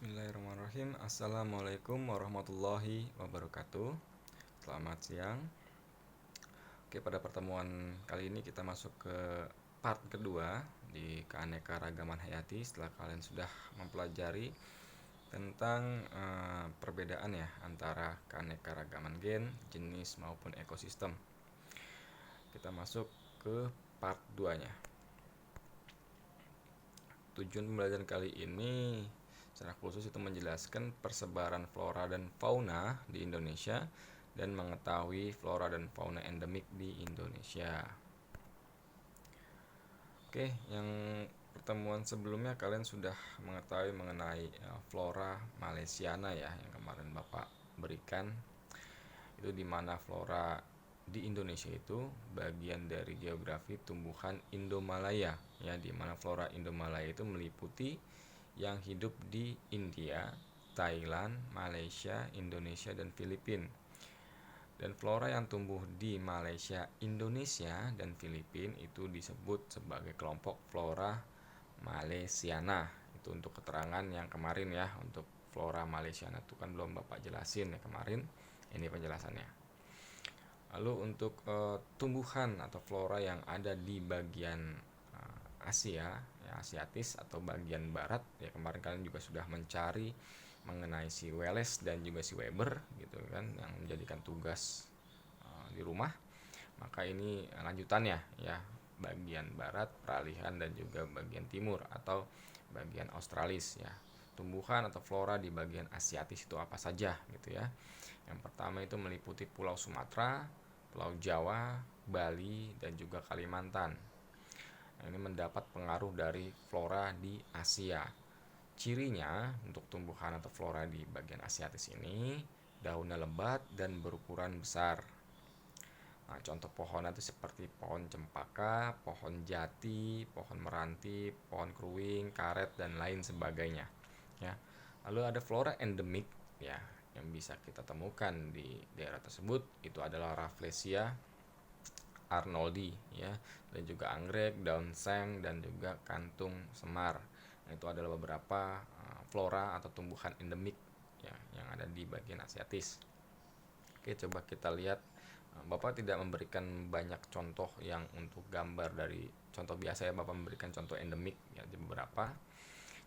Bismillahirrahmanirrahim. Assalamualaikum warahmatullahi wabarakatuh. Selamat siang. Oke, pada pertemuan kali ini kita masuk ke part kedua di keanekaragaman hayati setelah kalian sudah mempelajari tentang perbedaan ya antara keanekaragaman gen, jenis maupun ekosistem. Kita masuk ke part 2-nya. Tujuan pembelajaran kali ini secara khusus itu menjelaskan persebaran flora dan fauna di Indonesia dan mengetahui flora dan fauna endemik di Indonesia. Oke, yang pertemuan sebelumnya kalian sudah mengetahui mengenai flora malaysiana ya yang kemarin Bapak berikan. Itu di mana flora di Indonesia itu bagian dari geografi tumbuhan Indomalaya ya, di mana flora Indomalaya itu meliputi yang hidup di India, Thailand, Malaysia, Indonesia, dan Filipina. Dan flora yang tumbuh di Malaysia, Indonesia, dan Filipina itu disebut sebagai kelompok flora malaysiana. Itu untuk keterangan yang kemarin ya, untuk flora malaysiana itu kan belum Bapak jelasin ya kemarin. Ini penjelasannya. Lalu untuk tumbuhan atau flora yang ada di bagian Asia ya, Asiatis atau bagian barat ya, kemarin kalian juga sudah mencari mengenai si Wallace dan juga si Weber gitu kan, yang menjadikan tugas di rumah. Maka ini lanjutannya ya, bagian barat, peralihan, dan juga bagian timur atau bagian Australis ya. Tumbuhan atau flora di bagian Asiatis itu apa saja gitu ya. Yang pertama itu meliputi Pulau Sumatera, Pulau Jawa, Bali, dan juga Kalimantan. Ini mendapat pengaruh dari flora di Asia. Cirinya untuk tumbuhan atau flora di bagian Asiatis ini, daunnya lebat dan berukuran besar. Nah, contoh pohon itu seperti pohon cempaka, pohon jati, pohon meranti, pohon keruing, karet, dan lain sebagainya. Ya. Lalu ada flora endemik ya yang bisa kita temukan di daerah tersebut, itu adalah Rafflesia arnoldi ya, dan juga anggrek, daun seng, dan juga kantung semar. Nah, itu adalah beberapa flora atau tumbuhan endemik ya yang ada di bagian Asiatis. Oke, coba kita lihat. Bapak tidak memberikan banyak contoh yang untuk gambar dari contoh biasa ya, Bapak memberikan contoh endemik ya di beberapa.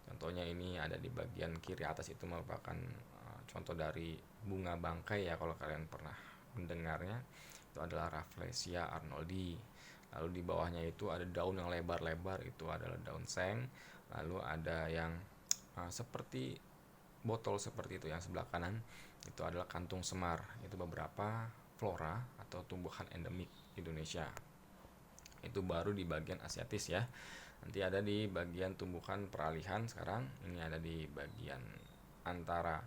Contohnya ini ada di bagian kiri atas, itu merupakan contoh dari bunga bangkai ya, kalau kalian pernah mendengarnya. Itu adalah Rafflesia arnoldi. Lalu di bawahnya itu ada daun yang lebar-lebar, itu adalah daun seng. Lalu ada yang seperti botol seperti itu yang sebelah kanan, itu adalah kantung semar. Itu beberapa flora atau tumbuhan endemik Indonesia. Itu baru di bagian Asiatis ya. Nanti ada di bagian tumbuhan peralihan sekarang. Ini ada di bagian antara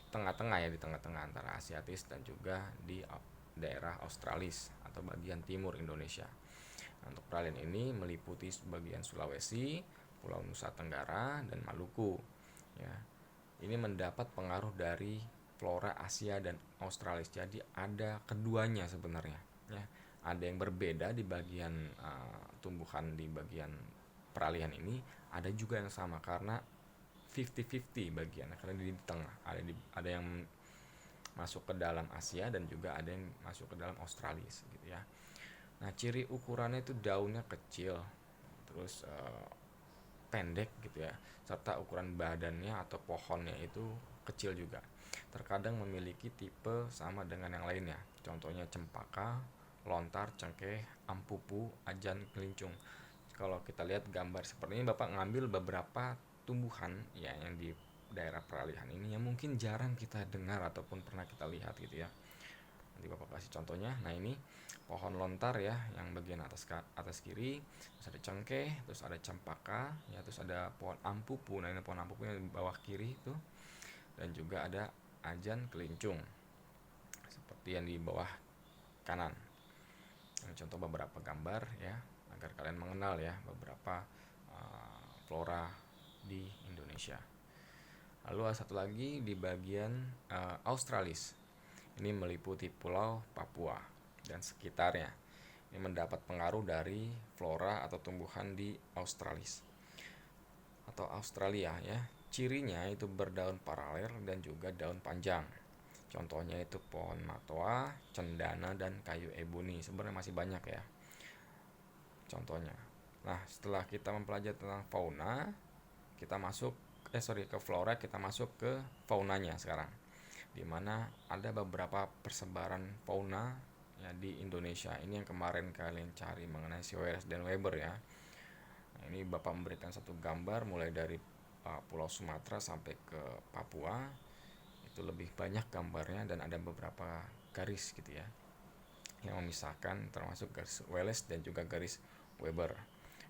tengah-tengah ya, di tengah-tengah antara Asiatis dan juga di daerah Australis atau bagian timur Indonesia. Nah, untuk peralihan ini meliputi bagian Sulawesi, Pulau Nusa Tenggara, dan Maluku. Ya, ini mendapat pengaruh dari flora Asia dan Australis. Jadi ada keduanya sebenarnya. Ya, ada yang berbeda di bagian tumbuhan di bagian peralihan ini, ada juga yang sama karena 50-50 bagian, karena di tengah ada yang masuk ke dalam Asia dan juga ada yang masuk ke dalam Australis gitu ya. Nah, ciri ukurannya itu daunnya kecil, terus pendek gitu ya, serta ukuran badannya atau pohonnya itu kecil juga. Terkadang memiliki tipe sama dengan yang lainnya. Contohnya cempaka, lontar, cengkeh, ampupu, ajan, kelincung. Kalau kita lihat gambar seperti ini, Bapak ngambil beberapa tumbuhan ya yang di daerah peralihan ini yang mungkin jarang kita dengar ataupun pernah kita lihat gitu ya. Nanti Bapak kasih contohnya. Nah, ini pohon lontar ya yang bagian atas kiri, terus ada cengkeh, terus ada cempaka ya, terus ada pohon ampupu. Nah, ini pohon ampupu yang di bawah kiri itu, dan juga ada ajan kelincung seperti yang di bawah kanan. Ini contoh beberapa gambar ya agar kalian mengenal ya beberapa flora di Indonesia. Lalu ada satu lagi di bagian Australis. Ini meliputi Pulau Papua dan sekitarnya. Ini mendapat pengaruh dari flora atau tumbuhan di Australis. atau Australia ya. Cirinya itu berdaun paralel dan juga daun panjang. Contohnya itu pohon matoa, cendana, dan kayu ebony. Sebenarnya masih banyak ya contohnya. Nah, setelah kita mempelajari tentang fauna, kita masuk ke flora, kita masuk ke faunanya sekarang. Di mana ada beberapa persebaran fauna ya di Indonesia. Ini yang kemarin kalian cari mengenai si Welles dan Weber ya. Nah, ini Bapak memberikan satu gambar mulai dari Pulau Sumatera sampai ke Papua. Itu lebih banyak gambarnya dan ada beberapa garis gitu ya yang memisahkan, termasuk garis Welles dan juga garis Weber.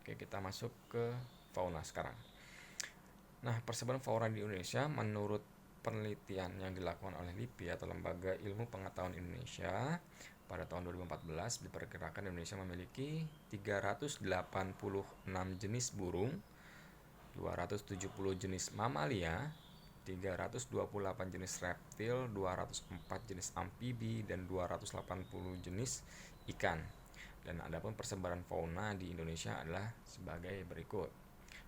Oke, kita masuk ke fauna sekarang. Nah, persebaran fauna di Indonesia menurut penelitian yang dilakukan oleh LIPI atau Lembaga Ilmu Pengetahuan Indonesia pada tahun 2014 diperkirakan Indonesia memiliki 386 jenis burung, 270 jenis mamalia, 328 jenis reptil, 204 jenis amfibi, dan 280 jenis ikan. Dan adapun persebaran fauna di Indonesia adalah sebagai berikut.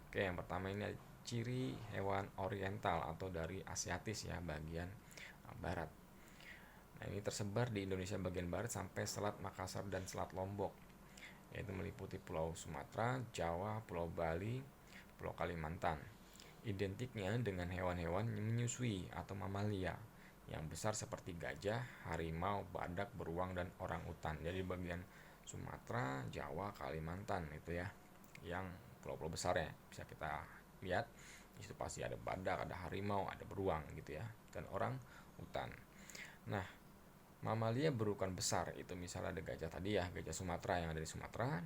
Oke, yang pertama ini ciri hewan oriental atau dari Asiatis ya, bagian barat. Nah, ini tersebar di Indonesia bagian barat sampai Selat Makassar dan Selat Lombok, yaitu meliputi Pulau Sumatera, Jawa, Pulau Bali, Pulau Kalimantan. Identiknya dengan hewan-hewan yang menyusui atau mamalia yang besar seperti gajah, harimau, badak, beruang, dan orang utan. Jadi bagian Sumatera, Jawa, Kalimantan itu ya, yang pulau-pulau besar ya bisa kita lihat. Di situ pasti ada badak, ada harimau, ada beruang gitu ya, dan orang utan. Nah, mamalia berukuran besar itu misalnya ada gajah tadi ya, gajah Sumatera yang ada di Sumatera.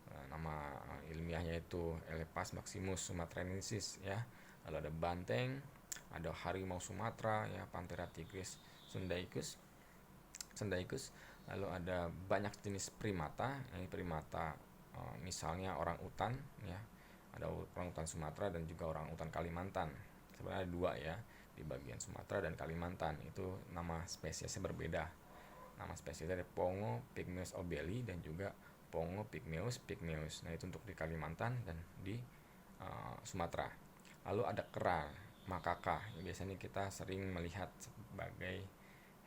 Nama ilmiahnya itu Elephas maximus sumatranensis ya. Lalu ada banteng, ada harimau Sumatera ya, Panthera tigris sundaicus. Lalu ada banyak jenis primata. Ini primata misalnya orang utan ya. Ada orang utan Sumatera dan juga orang utan Kalimantan. Sebenarnya ada dua ya, di bagian Sumatera dan Kalimantan. Itu nama spesiesnya berbeda. Nama spesiesnya ada Pongo pygmaeus obeli dan juga Pongo pygmaeus. Nah, itu untuk di Kalimantan dan di Sumatera. Lalu ada kera, makaka. Biasanya kita sering melihat sebagai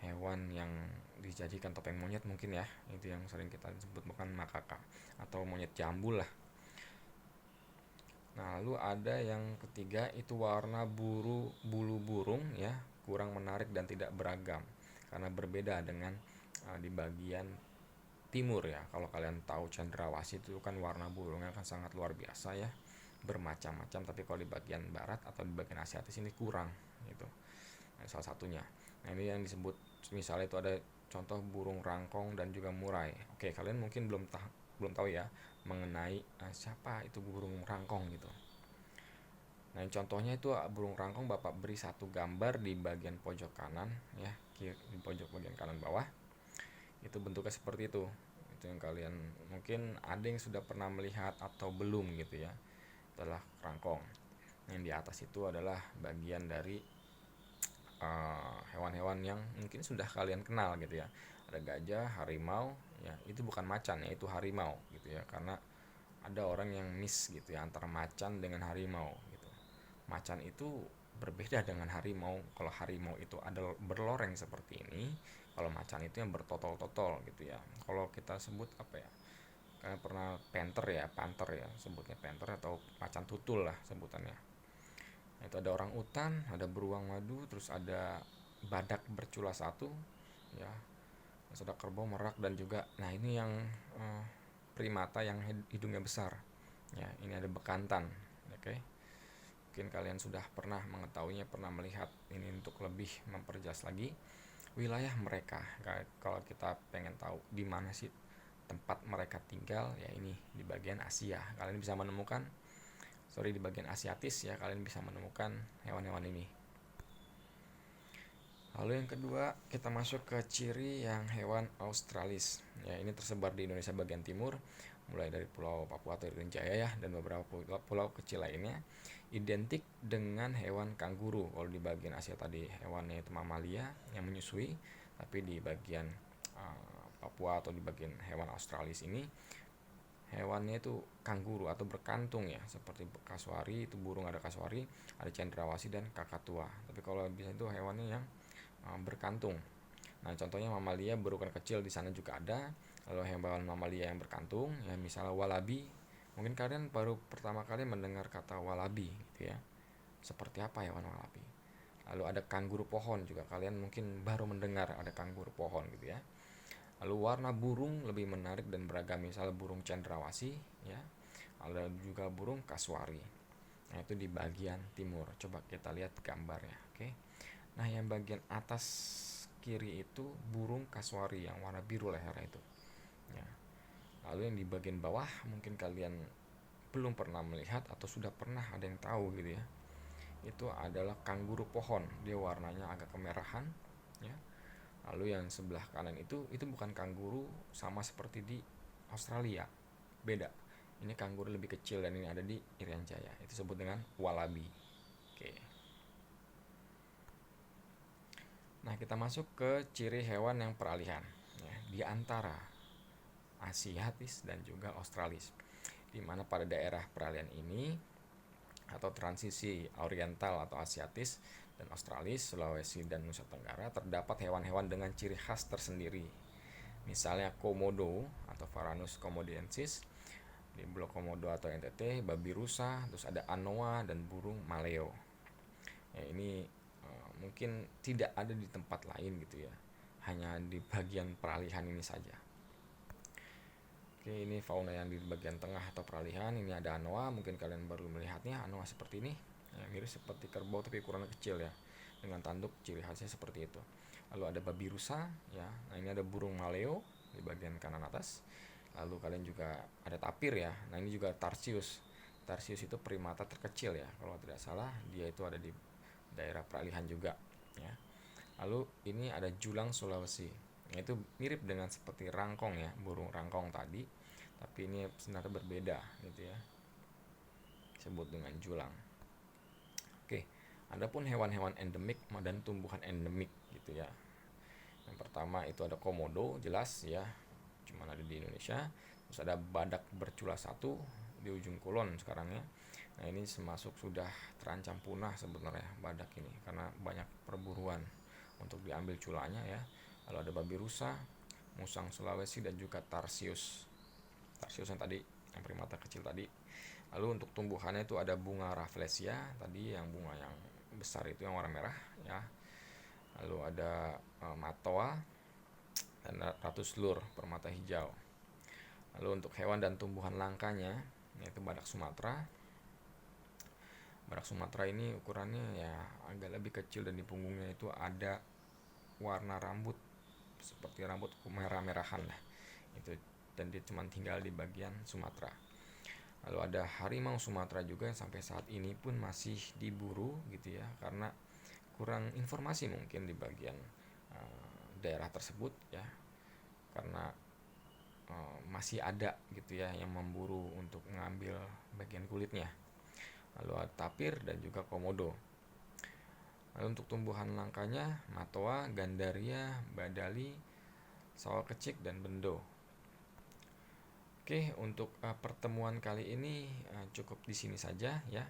hewan yang dijadikan topeng monyet mungkin ya. Itu yang sering kita sebut bukan makaka atau monyet jambul lah. Nah, lalu ada yang ketiga itu warna bulu burung ya, kurang menarik dan tidak beragam karena berbeda dengan di bagian timur ya. Kalau kalian tahu cendrawasih itu kan warna burungnya kan sangat luar biasa ya, bermacam-macam. Tapi kalau di bagian barat atau di bagian Asiatis ini kurang gitu. Nah, salah satunya. Nah, ini yang disebut misalnya itu ada contoh burung rangkong dan juga murai. Oke, kalian mungkin belum tahu ya mengenai siapa itu burung rangkong gitu. Nah, contohnya itu burung rangkong Bapak beri satu gambar di bagian pojok kanan ya, di pojok bagian kanan bawah. Itu bentuknya seperti itu. Itu yang kalian mungkin ada yang sudah pernah melihat atau belum gitu ya. Adalah rangkong. Yang di atas itu adalah bagian dari hewan-hewan yang mungkin sudah kalian kenal gitu ya. Ada gajah, harimau, ya itu bukan macan ya, itu harimau gitu ya. Karena ada orang yang miss gitu ya antara macan dengan harimau gitu. Macan itu berbeda dengan harimau. Kalau harimau itu ada berloreng seperti ini, kalau macan itu yang bertotol-totol gitu ya. Kalau kita sebut apa ya? Kalian pernah panther ya, sebutnya panther atau macan tutul lah sebutannya. Itu ada orang utan, ada beruang madu, terus ada badak bercula satu ya, terus ada kerbau merak dan juga nah ini yang primata yang hidungnya besar ya, ini ada bekantan. Oke, mungkin kalian sudah pernah mengetahuinya, pernah melihat ini. Untuk lebih memperjelas lagi wilayah mereka, kalau kita pengen tahu di mana sih tempat mereka tinggal ya, ini di bagian Asia. Kalian bisa menemukan di bagian Asiatis ya, kalian bisa menemukan hewan-hewan ini. Lalu yang kedua kita masuk ke ciri yang hewan Australis ya, ini tersebar di Indonesia bagian timur mulai dari Pulau Papua atau Irian Jaya ya, dan beberapa pulau kecil lainnya. Identik dengan hewan kanguru. Kalau di bagian Asia tadi hewannya itu mamalia yang menyusui, tapi di bagian Papua atau di bagian hewan Australis ini hewannya itu kanguru atau berkantung ya, seperti kasuari, itu burung ada kasuari, ada cendrawasih dan kakatua. Tapi kalau bisa itu hewannya yang berkantung. Nah, contohnya mamalia berukuran kecil di sana juga ada. Lalu hewan mamalia yang berkantung, ya misalnya walabi. Mungkin kalian baru pertama kali mendengar kata walabi, gitu ya. Seperti apa hewan walabi? Lalu ada kanguru pohon juga, kalian mungkin baru mendengar ada kanguru pohon, gitu ya. Lalu warna burung lebih menarik dan beragam, misalnya burung cendrawasih, ya. Ada juga burung kasuari. Nah, itu di bagian timur. Coba kita lihat gambarnya, oke. Nah, yang bagian atas kiri itu burung kasuari yang warna biru lehernya itu. Ya. Lalu yang di bagian bawah mungkin kalian belum pernah melihat atau sudah pernah ada yang tahu gitu ya. Itu adalah kanguru pohon. Dia warnanya agak kemerahan, ya. Lalu yang sebelah kanan itu bukan kanguru sama seperti di Australia. Beda. Ini kanguru lebih kecil dan ini ada di Irian Jaya. Itu disebut dengan wallaby. Oke. Nah, kita masuk ke ciri hewan yang peralihan, ya, di antara Asiatis dan juga Australis, di mana pada daerah peralihan ini atau transisi Oriental atau Asiatis dan Australis, Sulawesi dan Nusa Tenggara terdapat hewan-hewan dengan ciri khas tersendiri. Misalnya komodo atau Varanus komodiensis di Blok Komodo atau NTT, babi rusa, terus ada anoa dan burung maleo. Ya, ini mungkin tidak ada di tempat lain gitu ya, hanya di bagian peralihan ini saja. Oke, ini fauna yang di bagian tengah atau peralihan. Ini ada anoa, mungkin kalian baru melihatnya. Anoa seperti ini, ya, mirip seperti kerbau tapi ukurannya kecil ya, dengan tanduk ciri khasnya seperti itu. Lalu ada babi rusa, ya. Nah, ini ada burung maleo di bagian kanan atas. Lalu kalian juga ada tapir ya. Nah, ini juga tarsius. Tarsius itu primata terkecil ya, kalau tidak salah dia itu ada di daerah peralihan juga, ya. Lalu ini ada julang Sulawesi. Itu mirip dengan seperti rangkong ya, burung rangkong tadi, tapi ini sebenarnya berbeda gitu ya. Disebut dengan julang. Oke, adapun hewan-hewan endemik dan tumbuhan endemik gitu ya. Yang pertama itu ada komodo, jelas ya, cuma ada di Indonesia. Terus ada badak bercula satu di ujung kulon sekarang ya. Nah, ini termasuk sudah terancam punah sebenarnya badak ini karena banyak perburuan untuk diambil culanya ya. Lalu ada babi rusa, musang Sulawesi dan juga tarsius. Tarsius yang tadi, yang primata kecil tadi. Lalu untuk tumbuhannya itu ada bunga rafflesia tadi, yang bunga yang besar itu yang warna merah ya. Lalu ada matoa dan ratu selur permata hijau. Lalu untuk hewan dan tumbuhan langkanya yaitu badak Sumatera. Badak Sumatera ini ukurannya ya agak lebih kecil dan di punggungnya itu ada warna rambut seperti rambut merah-merahan lah. Itu, dan dia cuma tinggal di bagian Sumatera. Lalu ada harimau Sumatera juga yang sampai saat ini pun masih diburu gitu ya, karena kurang informasi mungkin di bagian daerah tersebut ya, karena masih ada gitu ya yang memburu untuk mengambil bagian kulitnya. Lalu ada tapir dan juga komodo. Lalu untuk tumbuhan langkanya matoa, gandaria, badali, sawah kecik dan bendo. Oke, untuk pertemuan kali ini cukup di sini saja ya.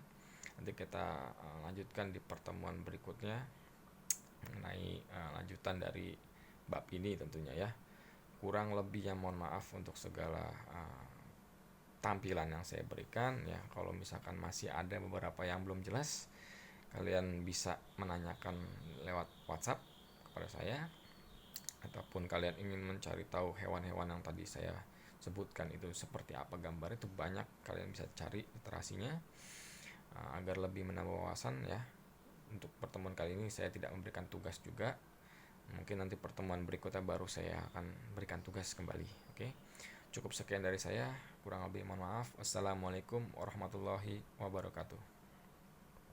Nanti kita lanjutkan di pertemuan berikutnya mengenai lanjutan dari bab ini tentunya ya. Kurang lebihnya mohon maaf untuk segala tampilan yang saya berikan ya. Kalau misalkan masih ada beberapa yang belum jelas, kalian bisa menanyakan lewat WhatsApp kepada saya, ataupun kalian ingin mencari tahu hewan-hewan yang tadi saya sebutkan itu seperti apa gambar, itu banyak, kalian bisa cari literasinya agar lebih menambah wawasan ya. Untuk pertemuan kali ini saya tidak memberikan tugas juga, mungkin nanti pertemuan berikutnya baru saya akan berikan tugas kembali. Oke, cukup sekian dari saya, kurang lebih mohon maaf. Assalamualaikum warahmatullahi wabarakatuh.